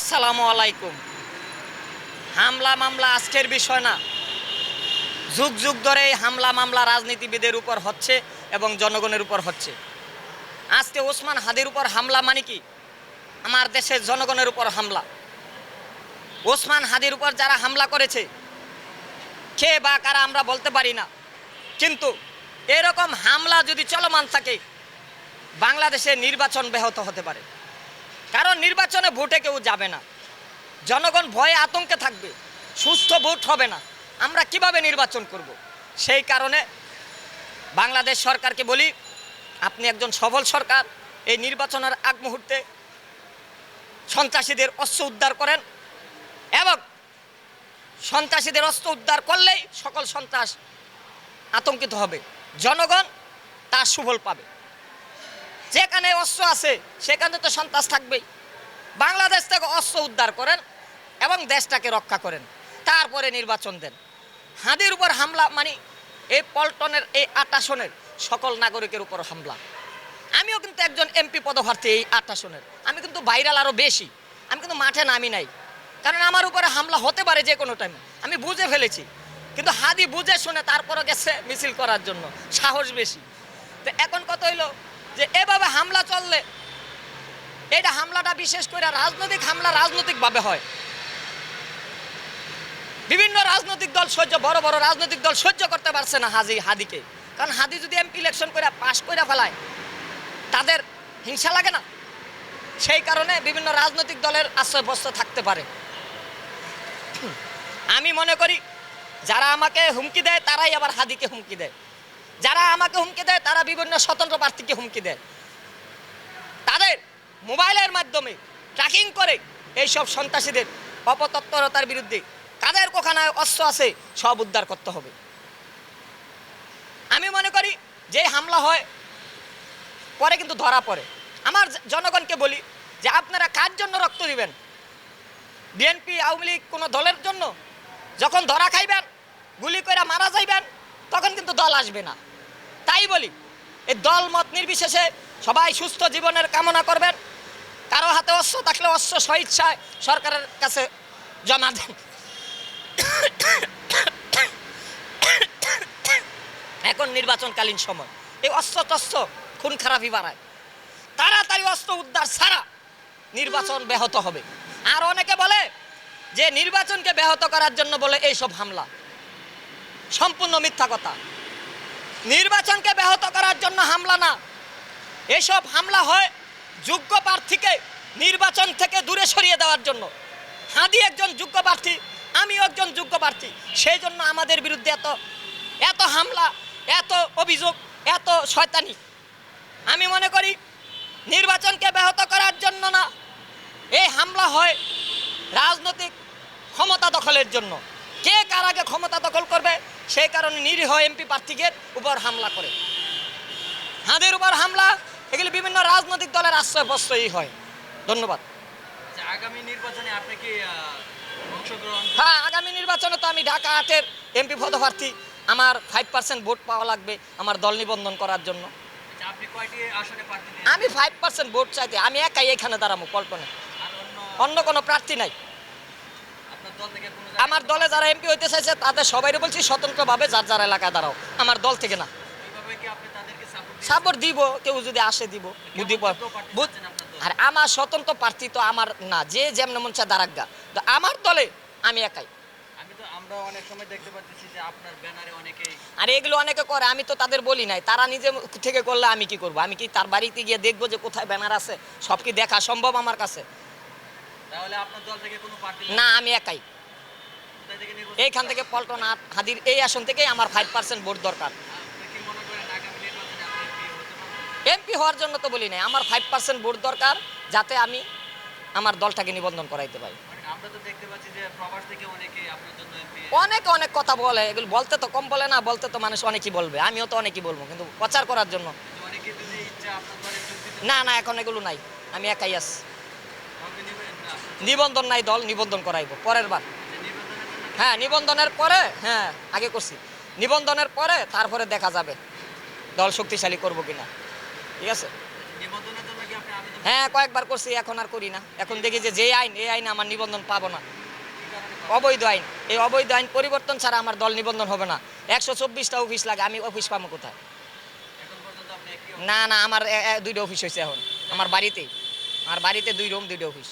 আসসালামু আলাইকুম। হামলা মামলা আজকের বিষয় না, যুগ যুগ ধরে এই হামলা মামলা রাজনীতিবিদের উপর হচ্ছে এবং জনগণের উপর হচ্ছে। আজকে ওসমান হাদির উপর হামলা মানে কি? আমার দেশের জনগণের উপর হামলা। ওসমান হাদির উপর যারা হামলা করেছে কে বা কারা আমরা বলতে পারি না, কিন্তু এরকম হামলা যদি চলমান থাকে বাংলাদেশে নির্বাচন ব্যাহত হতে পারে। কারণ নির্বাচনে ভোটে কেউ যাবে না, জনগণ ভয়ে আতঙ্কে থাকবে, সুস্থ ভোট হবে না, আমরা কিভাবে নির্বাচন করব? সেই কারণে বাংলাদেশ সরকারকে বলি, আপনি একজন সফল সরকার, এই নির্বাচনের আগ মুহূর্তে সন্ত্রাসীদের অস্ত্র উদ্ধার করেন এবং সন্ত্রাসীদের অস্ত্র উদ্ধার করলেই সকল সন্ত্রাস আতঙ্কিত হবে, জনগণ তার সুফল পাবে। যেখানে অস্ত্র আছে সেখানে তো সন্ত্রাস থাকবেই। বাংলাদেশ থেকে অস্ত্র উদ্ধার করেন এবং দেশটাকে রক্ষা করেন, তারপরে নির্বাচন দেন। হাদির উপর হামলা মানে এই পল্টনের এই ৮ আসনের সকল নাগরিকের উপর হামলা। আমিও কিন্তু একজন এমপি পদপ্রার্থী এই ৮ আসনের, আমি কিন্তু ভাইরাল আরও বেশি, আমি কিন্তু মাঠে নামি নাই, কারণ আমার উপরে হামলা হতে পারে যে কোনো টাইমে, আমি বুঝে ফেলেছি। কিন্তু হাদি বুঝে শুনে তারপরে গেছে মিছিল করার জন্য, সাহস বেশি। তো এখন কথা হইলো যে এভাবে হামলা চললে, এটা হামলাটা বিশেষ করে রাজনৈতিক হামলা রাজনৈতিকভাবে হয়। বিভিন্ন রাজনৈতিক দল বড় বড় রাজনৈতিক দল সহ্য করতে পারছে না হাদিকে, কারণ হাদি যদি এমপি ইলেকশন করে পাশ করে ফেলায় তাদের হিংসা লাগে না, সেই কারণে বিভিন্ন রাজনৈতিক দলের আশ্রয়বস্ত থাকতে পারে। আমি মনে করি যারা আমাকে হুমকি দেয় তারাই আবার হাদিকে হুমকি দেয়, যারা আমাকে হুমকি দেয় তারা বিভিন্ন স্বতন্ত্র প্রার্থীকে হুমকি দেয়, তাদের মোবাইলের মাধ্যমে ট্র্যাকিং করে এইসব সন্ত্রাসীদের অপতৎপরতার বিরুদ্ধে কাদের কোখানে অস্ত্র আছে সব উদ্ধার করতে হবে। আমি মনে করি যে হামলা হয় পরে কিন্তু ধরা পড়ে। আমার জনগণকে বলি যে আপনারা কার জন্য রক্ত দিবেন? বিএনপি আওয়ামী লীগ কোনো দলের জন্য? যখন ধরা খাইবেন, গুলি করে মারা যাইবেন, তখন কিন্তু দল আসবে না। তাই বলি এই দল মত নির্বিশেষে সবাই সুস্থ জীবনের কামনা করবেন। কারো হাতে অস্ত্র থাকলে অস্ত্র স্বইচ্ছায় সরকারের কাছে জমা দেন। এখন নির্বাচনকালীন সময় এই অস্ত্র টস্ত্র খুন খারাপি বাড়ায়, তাড়াতাড়ি অস্ত্র উদ্ধার ছাড়া নির্বাচন ব্যাহত হবে। আর অনেকে বলে যে নির্বাচনকে ব্যাহত করার জন্য বলে এইসব হামলা, সম্পূর্ণ মিথ্যা কথা। নির্বাচনকে ব্যাহত করার জন্য হামলা না, এসব হামলা হয় যোগ্য প্রার্থীকে নির্বাচন থেকে দূরে সরিয়ে দেওয়ার জন্য। হাদি একজন যোগ্য প্রার্থী, আমিও একজন যোগ্য প্রার্থী, সেই জন্য আমাদের বিরুদ্ধে এত হামলা, এত অভিযোগ, এত শয়তানি। আমি মনে করি নির্বাচনকে ব্যাহত করার জন্য না, এই হামলা হয় রাজনৈতিক ক্ষমতা দখলের জন্য। কে কার আগে ক্ষমতা দখল করবে সেই কারণে নিরীহ এমপি প্রার্থীদের উপর হামলা করে। হাদির উপর হামলা এগুলি বিভিন্ন রাজনৈতিক দলের আশ্রয়বস্ত্রই হয়। ধন্যবাদ। আগামী নির্বাচনে আপনি কি অংশগ্রহণ? হ্যাঁ, আগামী নির্বাচনে তো আমি ঢাকা ৮-এর এমপি পদপ্রার্থী, আমার 5% ভোট পাওয়া লাগবে আমার দল নিবন্ধন করার জন্য। আপনি কয়টি আসনে প্রার্থী? আমি 5% ভোট চাইতে আমি একাই এখানে দাঁড়াবো পল্টনে, অন্য কোনো প্রার্থী নাই। আমার দলে যারা এমপি হইতে চাইছে তাদের সবাইকে বলছি স্বতন্ত্রভাবে যার যার এলাকায় দাঁড়াও, আমার দল থেকে না। সাপোর্ট দিব, কেউ যদি আসে দিব। আর আমার স্বতন্ত্র প্রার্থী তো আমার না, যে যেমন মন চায় দাঁড়াগা, তো আমার দলে আমি একাই। আমরা অনেক সময় দেখতে পাচ্ছি যে আপনার ব্যানারে অনেকেই, আর এগুলো অনেকে করে, আমি তো তাদের বলি নাই, তারা নিজে থেকে করলে আমি কি করব? আমি কি তার বাড়িতে গিয়ে দেখবো যে কোথায় ব্যানার আছে? সব কি দেখা সম্ভব আমার কাছে? তাহলে আপনার দল থেকে কোনো পার্টি না, আমি একাই। এইখান থেকে পল্টন হাদির এই আসন থেকে আমার 5% ভোট দরকার। এমপি হওয়ার জন্য তো বলি নাই, আমার 5% ভোট দরকার যাতে আমি আমার দলটাকে নিবন্ধন করাইতে পারি। আমরা তো দেখতে পাচ্ছি যে প্রবাস থেকে অনেকে আপনার জন্য এমপি, অনেকে অনেক কথা বলে, এগুলো বলতে তো কম বলে না, বলতে তো মানুষ অনেকই বলবে, আমিও তো অনেকই বলবো, কিন্তু প্রচার করার জন্য অনেকে যদি ইচ্ছা আপনার দলে যোগ দিতে। না না, এখন এগুলো নাই, আমি একাই আছি। আপনি নেবেন না? নিবন্ধন নাই, দল নিবন্ধন করাইবো পরের বার। নিবন্ধনের জন্য হ্যাঁ, নিবন্ধনের পরে, হ্যাঁ আগে করছি, নিবন্ধনের পরে তারপরে দেখা যাবে দল শক্তিশালী করবো কিনা। ঠিক আছে, নিবন্ধনের জন্য কি আপনি আবেদন হ্যাঁ কয়েকবার করছি, এখন আর করি না। এখন দেখি যে যে আইন, এই আইনে আমার নিবন্ধন পাবো না, অবৈধ আইন। এই অবৈধ আইন পরিবর্তন ছাড়া আমার দল নিবন্ধন হবে না। 124টা অফিস লাগে, আমি অফিস পাবো কোথায়? এখন পর্যন্ত আপনি একটি না না, আমার দুইটা অফিস হয়েছে এখন আমার বাড়িতে। আমার বাড়িতে 2 রুম 2টা অফিস।